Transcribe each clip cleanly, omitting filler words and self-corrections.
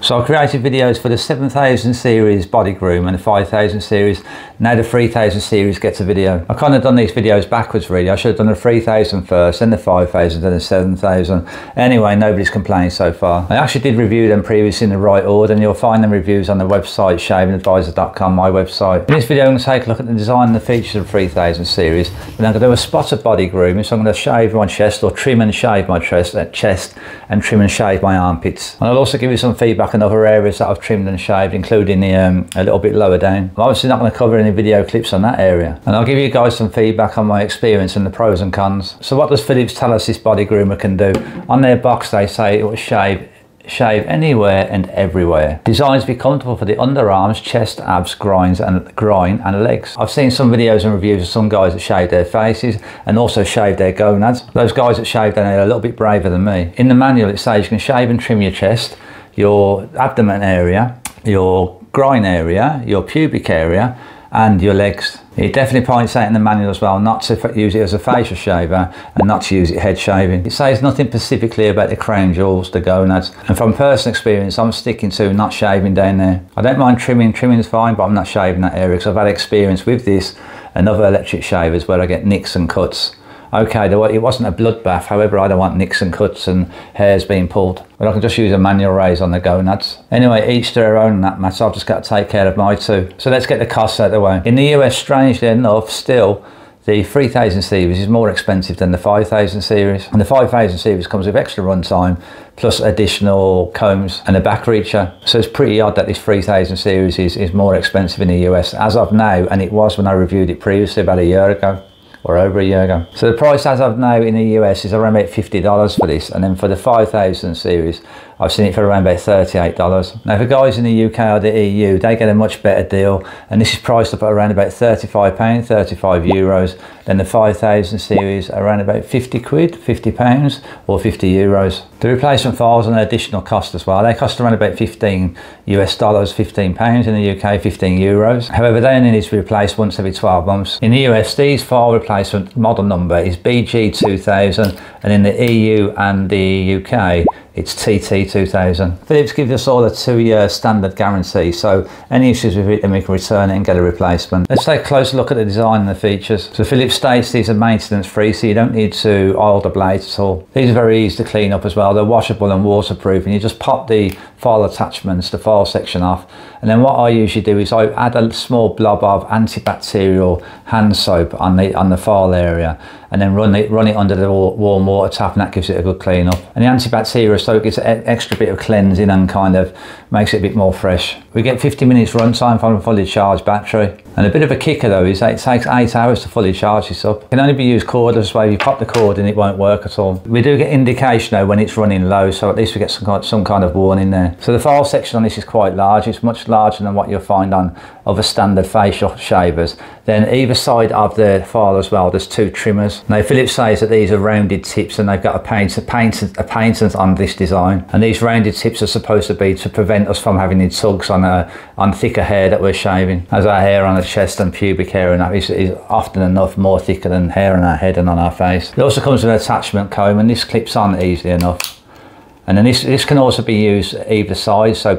So I created videos for the 7000 series body groom and the 5000 series. Now the 3000 series gets a video. I've kind of done these videos backwards really. I should have done the 3000 first, then the 5000, then the 7000. Anyway, nobody's complained so far. I actually did review them previously in the right order, and you'll find them reviews on the website shavingadvisor.com, my website. In this video I'm going to take a look at the design and the features of the 3000 series. Then I'm going to do a spot of body grooming, so I'm going to shave my chest, or trim and shave my chest and trim and shave my armpits. And I'll also give you some feedback on other areas that I've trimmed and shaved, including the a little bit lower down. I'm obviously not going to cover any video clips on that area, and I'll give you guys some feedback on my experience and the pros and cons. So what does Philips tell us this body groomer can do? On their box they say it will shave anywhere and everywhere. Designed to be comfortable for the underarms, chest, abs, groin and legs. I've seen some videos and reviews of some guys that shave their faces and also shave their gonads. Those guys that shave their are a little bit braver than me. In the manual it says you can shave and trim your chest, your abdomen area, your groin area, your pubic area and your legs. It definitely points out in the manual as well not to use it as a facial shaver and not to use it head shaving. It says nothing specifically about the crown jewels, the gonads, and from personal experience I'm sticking to not shaving down there. I don't mind trimming is fine, but I'm not shaving that area because I've had experience with this and other electric shavers where I get nicks and cuts. Okay, it wasn't a bloodbath, however I don't want nicks and cuts and hairs being pulled. But I can just use a manual razor on the gonads. Anyway, each to their own in that matter. I've just got to take care of my two. So let's get the costs out of the way. In the US, strangely enough, still, the 3000 series is more expensive than the 5000 series. And the 5000 series comes with extra runtime, plus additional combs and a back reacher. So it's pretty odd that this 3000 series is more expensive in the US as of now, and it was when I reviewed it previously about a year ago. Or over a year ago. So the price as of now in the US is around about $50 for this, and then for the 5000 series I've seen it for around about $38. Now for guys in the UK or the EU, they get a much better deal, and this is priced up at around about £35, 35 euros. Then the 5000 series around about 50 quid, £50 or 50 euros. The replacement files are an additional cost as well. They cost around about $15 US, £15 in the UK, 15 euros. However, they only need to be replaced once every 12 months. In the US, these file replacement model number is BG2000, and in the EU and the UK it's TT2000. Philips gives us all a 2-year standard guarantee, so any issues with it, then we can return it and get a replacement. Let's take a closer look at the design and the features. So Philips states these are maintenance free, so you don't need to oil the blades at all. These are very easy to clean up as well. They're washable and waterproof, and you just pop the file attachments, the file section off, and then what I usually do is I add a small blob of antibacterial hand soap on the file area, and then run it under the warm water tap, and that gives it a good clean up. And the antibacterial soap gives an extra bit of cleansing and kind of makes it a bit more fresh. We get 50 minutes runtime from a fully charged battery. And a bit of a kicker though is that it takes 8 hours to fully charge this up. It can only be used cordless, where you pop the cord in it won't work at all. We do get indication though when it's running low, so at least we get some kind of warning there. So the file section on this is quite large. It's much larger than what you'll find on other standard facial shavers. Then either side of the file as well, there's 2 trimmers. Now Philips says that these are rounded tips, and they've got a patent on this design. And these rounded tips are supposed to be to prevent us from having any tugs on thicker hair that we're shaving, as our hair on the chest and pubic hair and that is often enough more thicker than hair on our head and on our face. It also comes with an attachment comb, and this clips on easily enough. And then this can also be used either side, so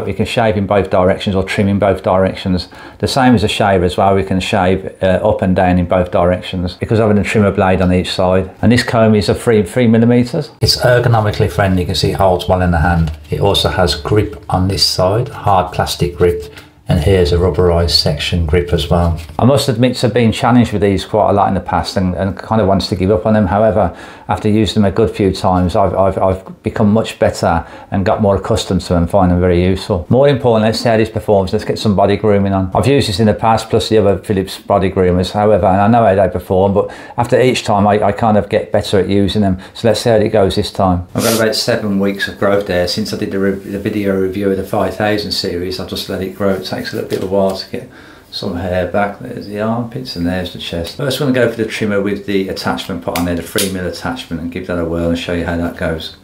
we can shave in both directions or trim in both directions. The same as a shaver as well, we can shave up and down in both directions because of having a trimmer blade on each side. And this comb is a 3mm. It's ergonomically friendly, you can see it holds well in the hand. It also has grip on this side, hard plastic grip. And here's a rubberized section grip as well. I must admit to being challenged with these quite a lot in the past and kind of wants to give up on them. However, after using them a good few times, I've become much better and got more accustomed to them and find them very useful. More important, let's see how this performs. Let's get some body grooming on. I've used this in the past, plus the other Philips body groomers, however, and I know how they perform, but after each time I kind of get better at using them. So let's see how it goes this time. I've got about 7 weeks of growth there. Since I did the video review of the 5000 series, I've just let it grow. It takes a little bit of a while to get some hair back. There's the armpits and there's the chest. First I'm going to go for the trimmer with the attachment put on there, the 3mm attachment, and give that a whirl and show you how that goes.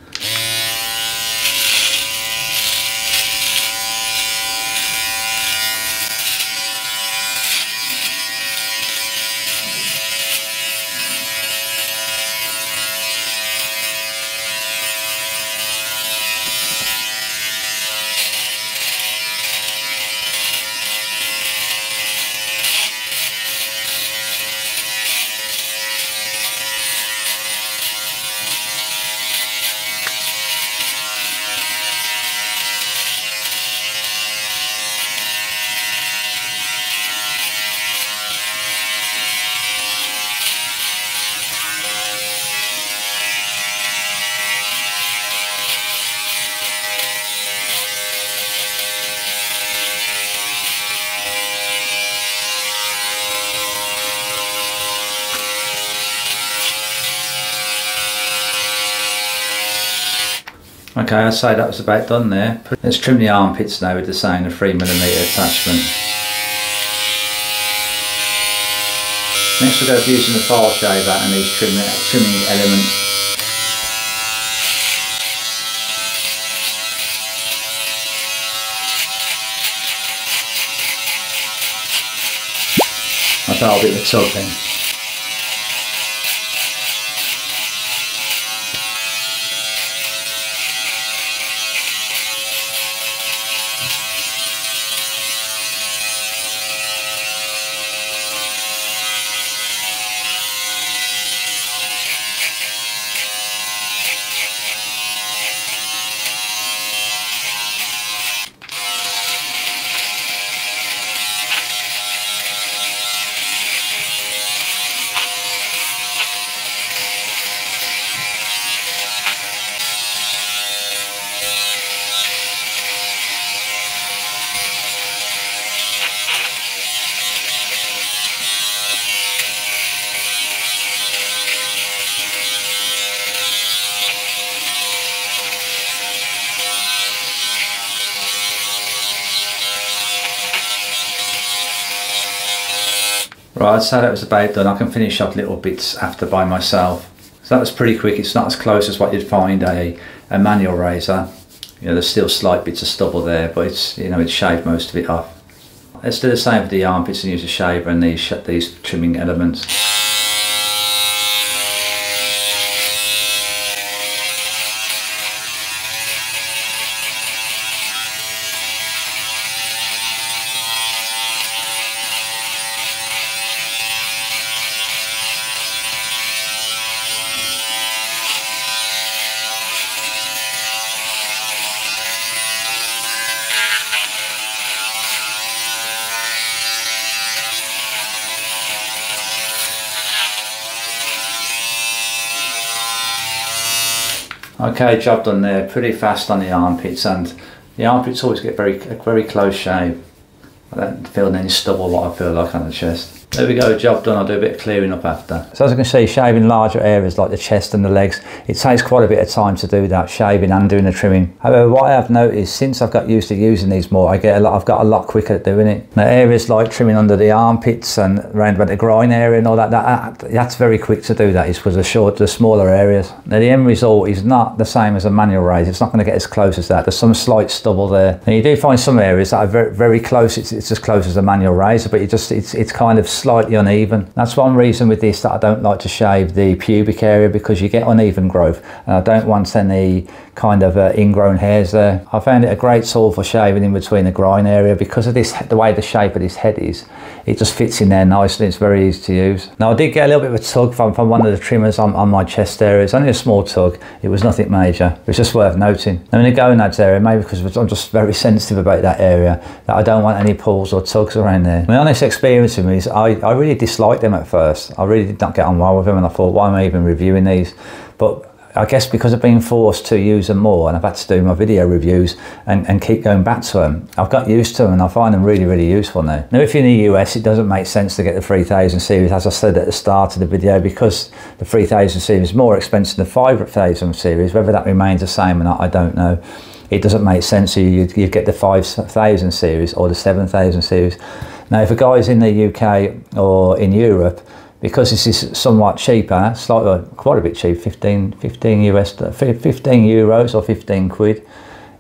Okay, I'd say that was about done there. Let's trim the armpits now with the same 3mm attachment. Next we'll go using the file shaver and these trimming elements. I'll start a bit of tug then. Right, so that was about done. I can finish up little bits after by myself. So that was pretty quick. It's not as close as what you'd find a manual razor. You know, there's still slight bits of stubble there, but it's, you know, it's shaved most of it off. Let's do the same with the armpits and use a shaver and these trimming elements. Okay, job done there. Pretty fast on the armpits, and the armpits always get a very close shave. I don't feel any stubble like I feel like on the chest. There we go, job done. I'll do a bit of clearing up after. So as you can see, shaving larger areas like the chest and the legs, it takes quite a bit of time to do that, shaving and doing the trimming. However, what I have noticed since I've got used to using these more, I've got a lot quicker at doing it. Now areas like trimming under the armpits and around about the groin area and all that's very quick to do. That is for the smaller areas. Now the end result is not the same as a manual razor. It's not going to get as close as that. There's some slight stubble there. And you do find some areas that are very, very close. It's as close as a manual razor, but it's kind of slightly uneven. That's one reason with this that I don't like to shave the pubic area, because you get uneven growth and I don't want any kind of ingrown hairs there. I found it a great tool for shaving in between the groin area because of this, the way the shape of this head is. It just fits in there nicely. It's very easy to use. Now I did get a little bit of a tug from one of the trimmers on my chest area. It's only a small tug. It was nothing major. It was just worth noting. Now in the gonads area, maybe because I'm just very sensitive about that area, that I don't want any pulls or tugs around there. My honest experience with me is I really disliked them at first. I really did not get on well with them, and I thought, why am I even reviewing these? But I guess because I've been forced to use them more and I've had to do my video reviews and keep going back to them, I've got used to them and I find them really, really useful now. Now if you're in the US, it doesn't make sense to get the 3000 series, as I said at the start of the video, because the 3000 series is more expensive than the 5000 series. Whether that remains the same or not, I don't know. It doesn't make sense. So you get the 5000 series or the 7000 series. Now if a guy's in the UK or in Europe, because this is somewhat cheaper, quite a bit cheap, 15 euros or 15 quid,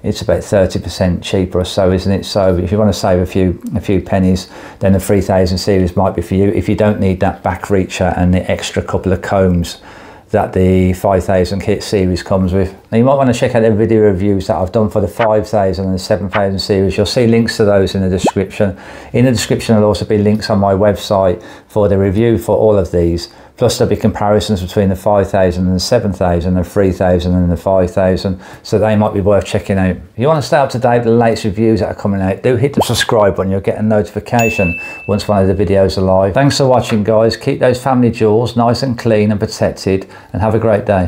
it's about 30% cheaper or so, isn't it? So if you want to save a few pennies, then the 3000 series might be for you if you don't need that back reacher and the extra couple of combs that the 5000 kit series comes with. Now you might want to check out the video reviews that I've done for the 5000 and the 7000 series. You'll see links to those in the description. In the description there'll also be links on my website for the review for all of these. Plus there'll be comparisons between the 5000 and the 7000, the 3000 and the 5000, so they might be worth checking out. If you want to stay up to date with the latest reviews that are coming out, do hit the subscribe button. You'll get a notification once one of the videos are live. Thanks for watching guys. Keep those family jewels nice and clean and protected, and have a great day.